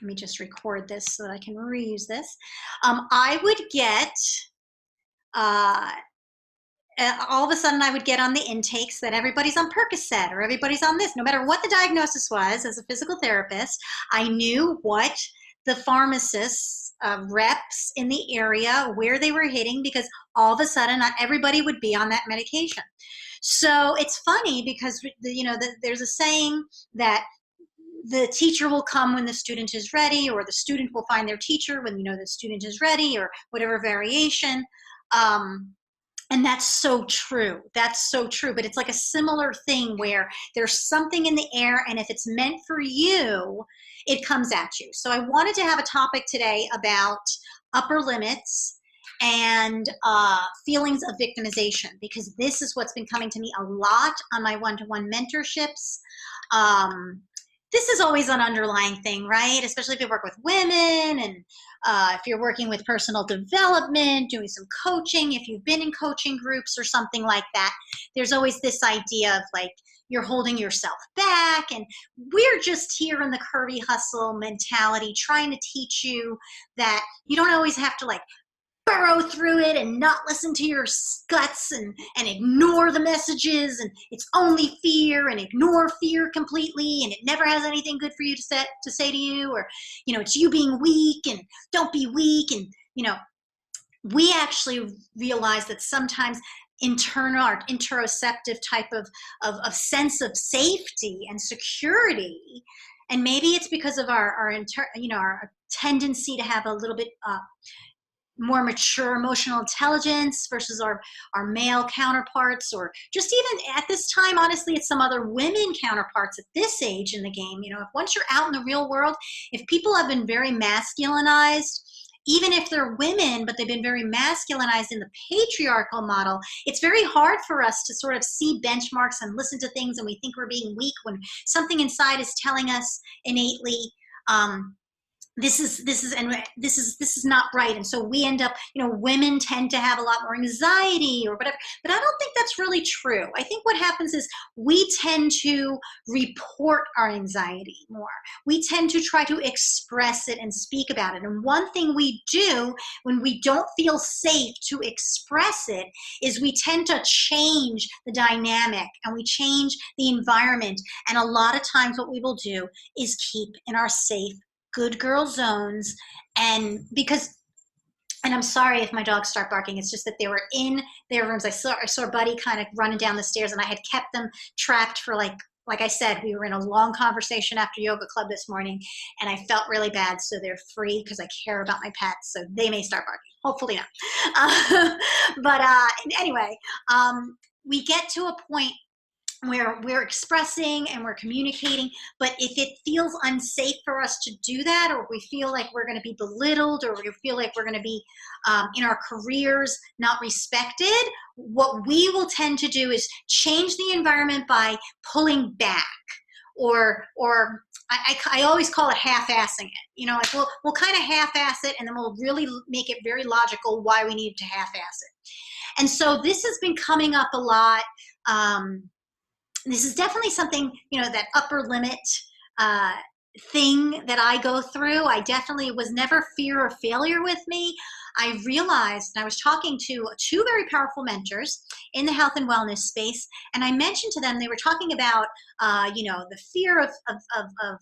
let me just record this so that I can reuse this. I would get, uh, all of a sudden I would get on the intakes that everybody's on Percocet or everybody's on this. No matter what the diagnosis was, as a physical therapist, I knew what the pharmacists, reps in the area, where they were hitting, because all of a sudden not everybody would be on that medication. So it's funny because there's a saying that the teacher will come when the student is ready, or the student will find their teacher when the student is ready, or whatever variation. And that's so true. That's so true. But it's like a similar thing where there's something in the air, and if it's meant for you, it comes at you. So I wanted to have a topic today about upper limits and feelings of victimization, because this is what's been coming to me a lot on my one-to-one mentorships. This is always an underlying thing, right? Especially if you work with women, and if you're working with personal development, doing some coaching, if you've been in coaching groups or something like that, there's always this idea of like you're holding yourself back. And we're just here in the curvy hustle mentality trying to teach you that you don't always have to like burrow through it and not listen to your guts and ignore the messages, and it's only fear, and ignore fear completely, and it never has anything good for you to say to you, or it's you being weak, and don't be weak. And we actually realize that sometimes internal or interoceptive type of sense of safety and security, and maybe it's because of our tendency to have a little bit more mature emotional intelligence versus our male counterparts, or just even at this time, honestly, it's some other women counterparts at this age in the game. If once you're out in the real world, if people have been very masculinized, even if they're women, but they've been very masculinized in the patriarchal model, it's very hard for us to sort of see benchmarks and listen to things, and we think we're being weak when something inside is telling us innately, this is not right. And so we end up, women tend to have a lot more anxiety or whatever, but I don't think that's really true. I think what happens is we tend to report our anxiety more. We tend to try to express it and speak about it. And one thing we do when we don't feel safe to express it is we tend to change the dynamic, and we change the environment. And a lot of times what we will do is keep in our safe, good girl zones. And I'm sorry if my dogs start barking, it's just that they were in their rooms. I saw Buddy kind of running down the stairs, and I had kept them trapped for like I said, we were in a long conversation after yoga club this morning, and I felt really bad. So they're free because I care about my pets, so they may start barking. Hopefully not. But anyway, we get to a point where we're expressing and we're communicating, but if it feels unsafe for us to do that, or we feel like we're going to be belittled, or we feel like we're going to be in our careers not respected, what we will tend to do is change the environment by pulling back, or I always call it half-assing it. Like we'll kind of half-ass it, and then we'll really make it very logical why we need to half-ass it. And so this has been coming up a lot. This is definitely something, that upper limit thing that I go through. I definitely was never fear of failure with me. I realized, and I was talking to two very powerful mentors in the health and wellness space, and I mentioned to them, they were talking about, the fear of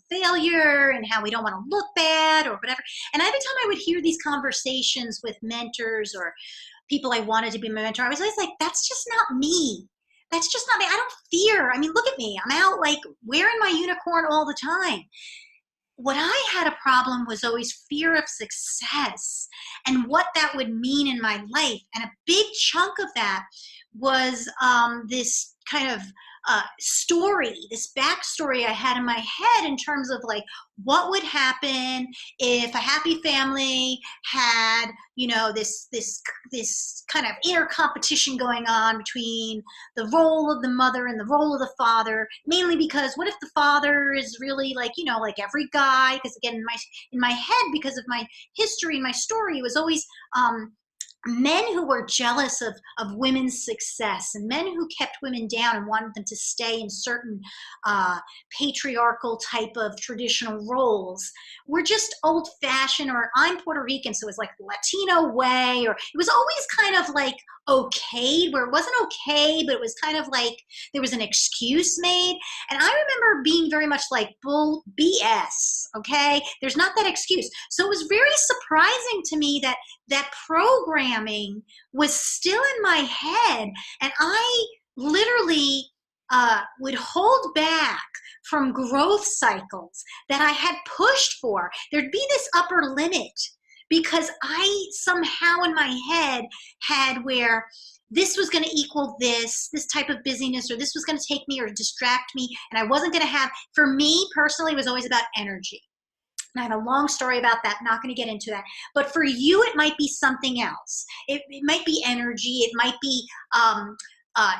failure and how we don't want to look bad or whatever. And every time I would hear these conversations with mentors or people I wanted to be my mentor, I was always like, that's just not me. That's just not me. I don't fear. I mean, look at me. I'm out like wearing my unicorn all the time. What I had a problem was always fear of success and what that would mean in my life. And a big chunk of that was this kind of story, this backstory I had in my head in terms of like what would happen if a happy family had, this kind of inner competition going on between the role of the mother and the role of the father, mainly because what if the father is really like, like every guy, because again, in my head, because of my history and my story, it was always men who were jealous of women's success, and men who kept women down and wanted them to stay in certain patriarchal type of traditional roles were just old-fashioned, or I'm Puerto Rican, so it was like Latino way, or it was always kind of like okayed, where it wasn't okay, but it was kind of like there was an excuse made. And I remember being very much like, bull BS, okay? There's not that excuse. So it was very surprising to me that that programming was still in my head, and I literally would hold back from growth cycles that I had pushed for. There'd be this upper limit because I somehow in my head had where this was going to equal this type of busyness, or this was going to take me or distract me, and I wasn't going to have, for me personally, it was always about energy. And I have a long story about that, not going to get into that. But for you, it might be something else. It might be energy. It might be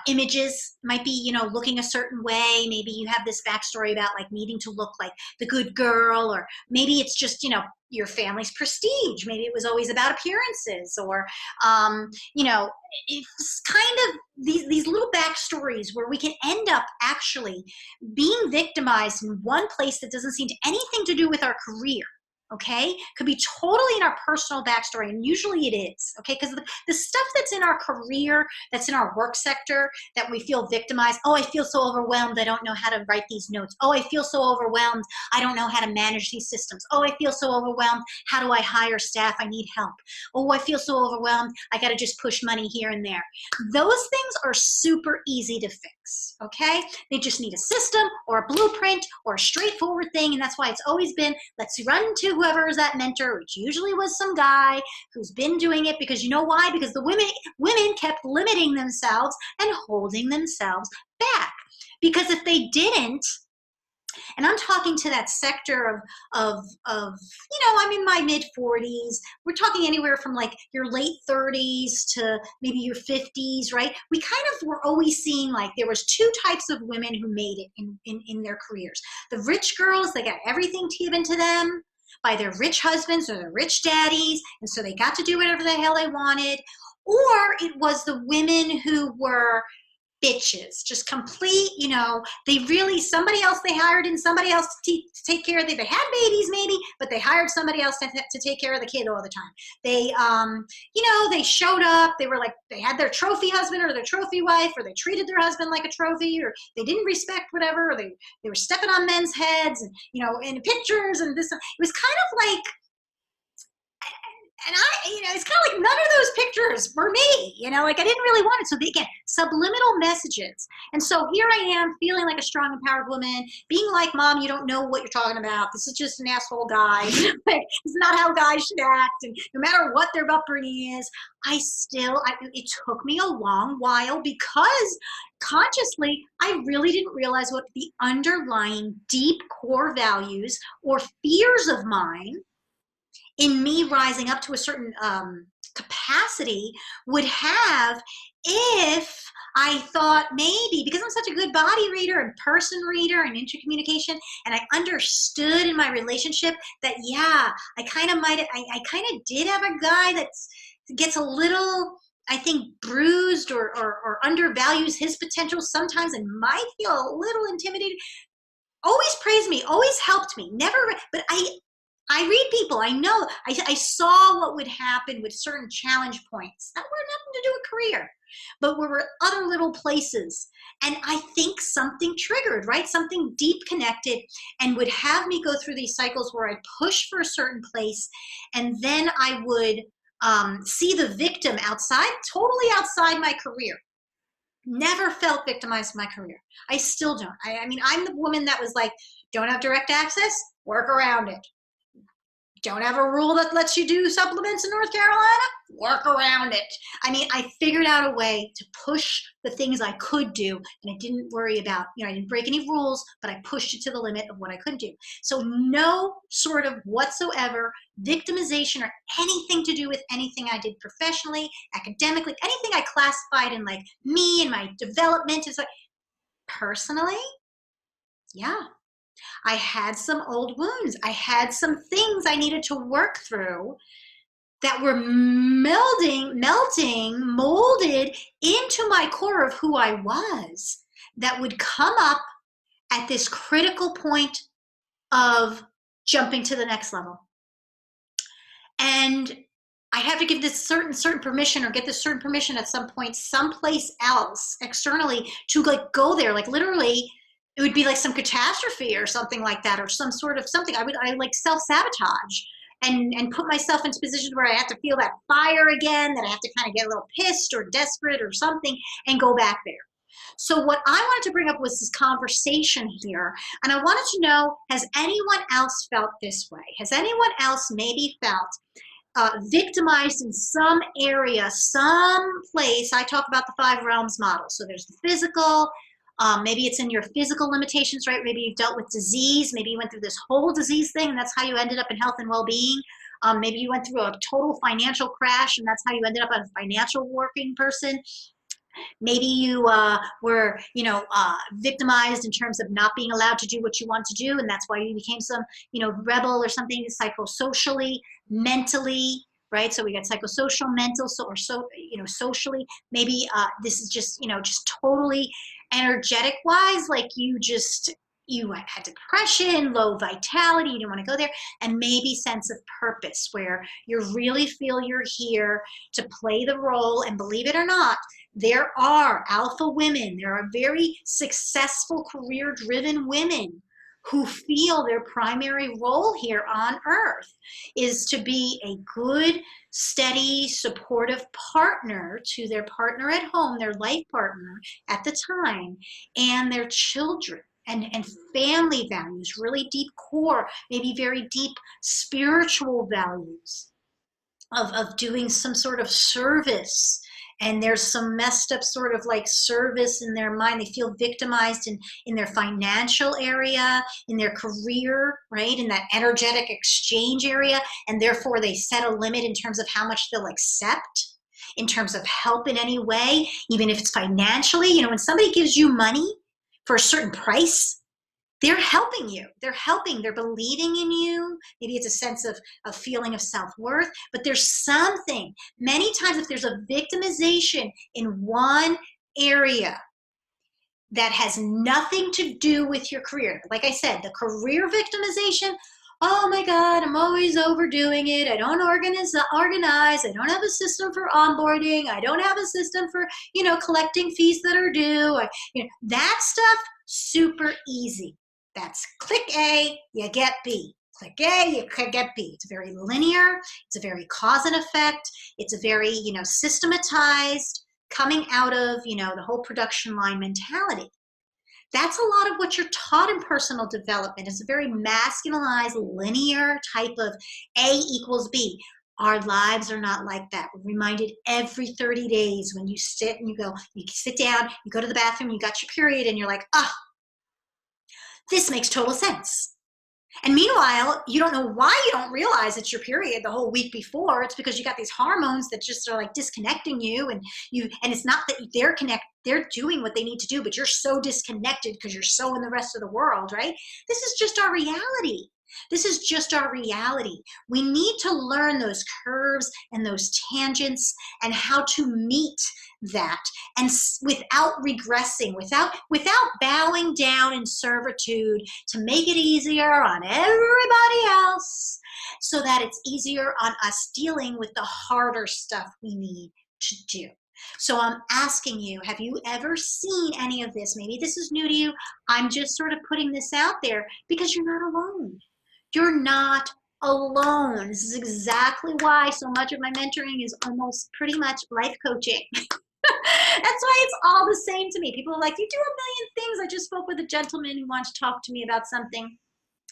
images, might be, you know, looking a certain way. Maybe you have this backstory about like needing to look like the good girl, or maybe it's just, you know, your family's prestige. Maybe it was always about appearances, or, you know, it's kind of these little backstories where we can end up actually being victimized in one place that doesn't seem to anything to do with our career. Okay, could be totally in our personal backstory, and usually it is, okay, because the stuff that's in our career, that's in our work sector, that we feel victimized. Oh, I feel so overwhelmed, I don't know how to write these notes. Oh, I feel so overwhelmed, I don't know how to manage these systems. Oh, I feel so overwhelmed, how do I hire staff, I need help. Oh, I feel so overwhelmed, I got to just push money here and there. Those things are super easy to fix, okay? They just need a system or a blueprint or a straightforward thing, and that's why it's always been, let's run to whoever is that mentor, which usually was some guy who's been doing it, because you know why? Because the women kept limiting themselves and holding themselves back. Because if they didn't, and I'm talking to that sector of you know, I'm in my mid 40s. We're talking anywhere from like your late 30s to maybe your 50s, right? We kind of were always seeing like there was two types of women who made it in their careers. The rich girls, they got everything given to them by their rich husbands or their rich daddies, and so they got to do whatever the hell they wanted. Or it was the women who were bitches, just complete, you know, they really, somebody else they hired and somebody else to take care of them. They had babies maybe, but they hired somebody else to take care of the kid all the time. They, you know, they showed up, they were like, they had their trophy husband or their trophy wife, or they treated their husband like a trophy, or they didn't respect whatever, or they were stepping on men's heads, and, you know, in pictures and this. It was kind of like, and I, you know, it's kind of like none of those pictures were me, you know, like I didn't really want it. So again, subliminal messages. And so here I am feeling like a strong, empowered woman, being like, Mom, you don't know what you're talking about. This is just an asshole guy. Like, it's not how guys should act. And no matter what their upbringing is, it took me a long while, because consciously, I really didn't realize what the underlying deep core values or fears of mine in me rising up to a certain capacity would have, if I thought maybe, because I'm such a good body reader and person reader and intercommunication, and I understood in my relationship that, yeah, I kind of did have a guy that gets a little, I think, bruised or undervalues his potential sometimes and might feel a little intimidated. Always praised me, always helped me, never, but I read people. I know. I saw what would happen with certain challenge points that were nothing to do with career, but were other little places. And I think something triggered, right? Something deep connected, and would have me go through these cycles where I'd push for a certain place, and then I would see the victim outside, totally outside my career. Never felt victimized in my career. I still don't. I mean, I'm the woman that was like, don't have direct access, work around it. Don't have a rule that lets you do supplements in North Carolina, work around it. I mean, I figured out a way to push the things I could do, and I didn't worry about, you know, I didn't break any rules, but I pushed it to the limit of what I could do. So no sort of whatsoever victimization or anything to do with anything I did professionally, academically, anything I classified in like me and my development is like, personally, yeah. I had some old wounds. I had some things I needed to work through that were melting, molded into my core of who I was, that would come up at this critical point of jumping to the next level. And I have to give this certain permission, or get this certain permission at some point, someplace else externally, to like go there. Like literally, it would be like some catastrophe or something like that, or some sort of something. I like self-sabotage and put myself into positions where I have to feel that fire again, that I have to kind of get a little pissed or desperate or something and go back there. So what I wanted to bring up was this conversation here, and I wanted to know, has anyone else felt this way? Has anyone else maybe felt victimized in some area, some place? I talk about the 5 realms model. So there's the physical, maybe it's in your physical limitations, right? Maybe you've dealt with disease, maybe you went through this whole disease thing and that's how you ended up in health and well-being. Maybe you went through a total financial crash and that's how you ended up a financial working person. Maybe you were, victimized in terms of not being allowed to do what you want to do, and that's why you became some, rebel or something, psychosocially, mentally, right? So we got psychosocial, mental, socially. Maybe this is just, just totally energetic wise, like you had depression, low vitality, you didn't want to go there, and maybe sense of purpose, where you really feel you're here to play the role. And believe it or not, there are alpha women, there are very successful, career-driven women who feel their primary role here on earth is to be a good, steady, supportive partner to their partner at home, their life partner at the time, and their children. And family values, really deep core, maybe very deep spiritual values of doing some sort of service. And there's some messed up sort of like service in their mind. They feel victimized in their financial area, in their career, right? In that energetic exchange area. And therefore they set a limit in terms of how much they'll accept, in terms of help in any way, even if it's financially. When somebody gives you money for a certain price, they're helping you. They're believing in you. Maybe it's a sense of a feeling of self-worth, but there's something. Many times if there's a victimization in one area that has nothing to do with your career, like I said, the career victimization, oh my God, I'm always overdoing it. I don't organize. I don't have a system for onboarding. I don't have a system for, collecting fees that are due. That stuff, super easy. That's click A, you get B. Click A, you get B. It's very linear. It's a very cause and effect. It's a very, systematized, coming out of, the whole production line mentality. That's a lot of what you're taught in personal development. It's a very masculinized, linear type of A equals B. Our lives are not like that. We're reminded every 30 days when you sit and you sit down, you go to the bathroom, you got your period, and you're like, this makes total sense. And meanwhile, you don't know why you don't realize it's your period the whole week before. It's because you got these hormones that just are like disconnecting you, and it's not that they're doing what they need to do, but you're so disconnected because you're so in the rest of the world, right? This is just our reality. This is just our reality. We need to learn those curves and those tangents and how to meet that, and without regressing, without bowing down in servitude to make it easier on everybody else, so that it's easier on us dealing with the harder stuff we need to do. So I'm asking you, have you ever seen any of this? Maybe this is new to you. I'm just sort of putting this out there because you're not alone. You're not alone. This is exactly why so much of my mentoring is almost pretty much life coaching. That's why it's all the same to me. People are like, you do a million things. I just spoke with a gentleman who wants to talk to me about something.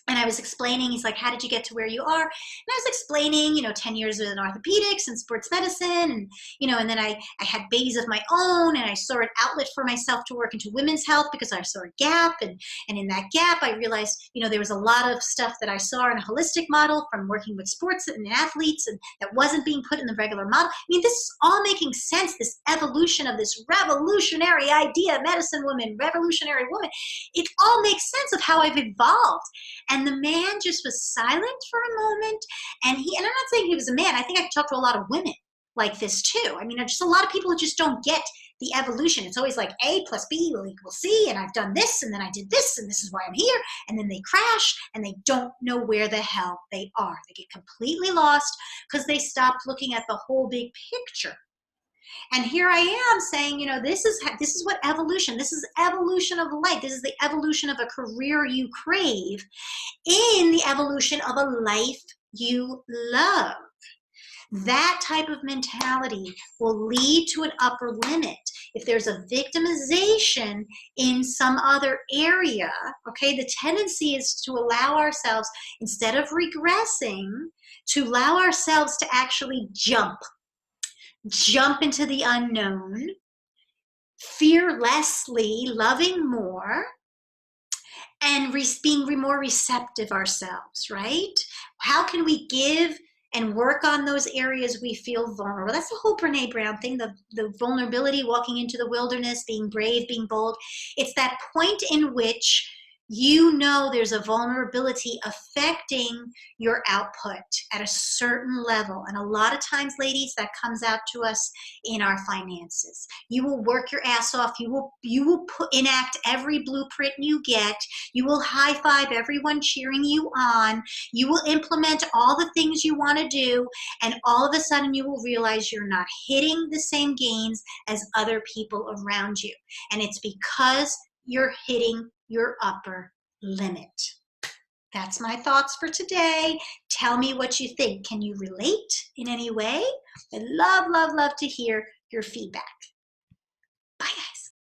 And I was explaining, he's like, how did you get to where you are? And I was explaining, 10 years in orthopedics and sports medicine. And, and then I had babies of my own, and I saw an outlet for myself to work into women's health because I saw a gap. And in that gap, I realized, there was a lot of stuff that I saw in a holistic model from working with sports and athletes, and that wasn't being put in the regular model. This is all making sense, this evolution of this revolutionary idea, medicine woman, revolutionary woman. It all makes sense of how I've evolved. And the man just was silent for a moment. And I'm not saying he was a man. I think I talked to a lot of women like this too. I mean, just a lot of people who just don't get the evolution. It's always like A plus B will equal C, and I've done this, and then I did this, and this is why I'm here. And then they crash, and they don't know where the hell they are. They get completely lost because they stopped looking at the whole big picture. And here I am saying, this is what evolution, this is evolution of life. This is the evolution of a career you crave in the evolution of a life you love. That type of mentality will lead to an upper limit. If there's a victimization in some other area, okay, the tendency is to allow ourselves, instead of regressing, to allow ourselves to actually jump into the unknown, fearlessly loving more, and being more receptive ourselves, right? How can we give and work on those areas we feel vulnerable? That's the whole Brene Brown thing, the vulnerability, walking into the wilderness, being brave, being bold. It's that point in which there's a vulnerability affecting your output at a certain level. And a lot of times, ladies, that comes out to us in our finances. You will work your ass off. You will enact every blueprint you get. You will high five everyone cheering you on. You will implement all the things you want to do. And all of a sudden you will realize you're not hitting the same gains as other people around you. And it's because you're hitting your upper limit. That's my thoughts for today. Tell me what you think. Can you relate in any way? I'd love, love, love to hear your feedback.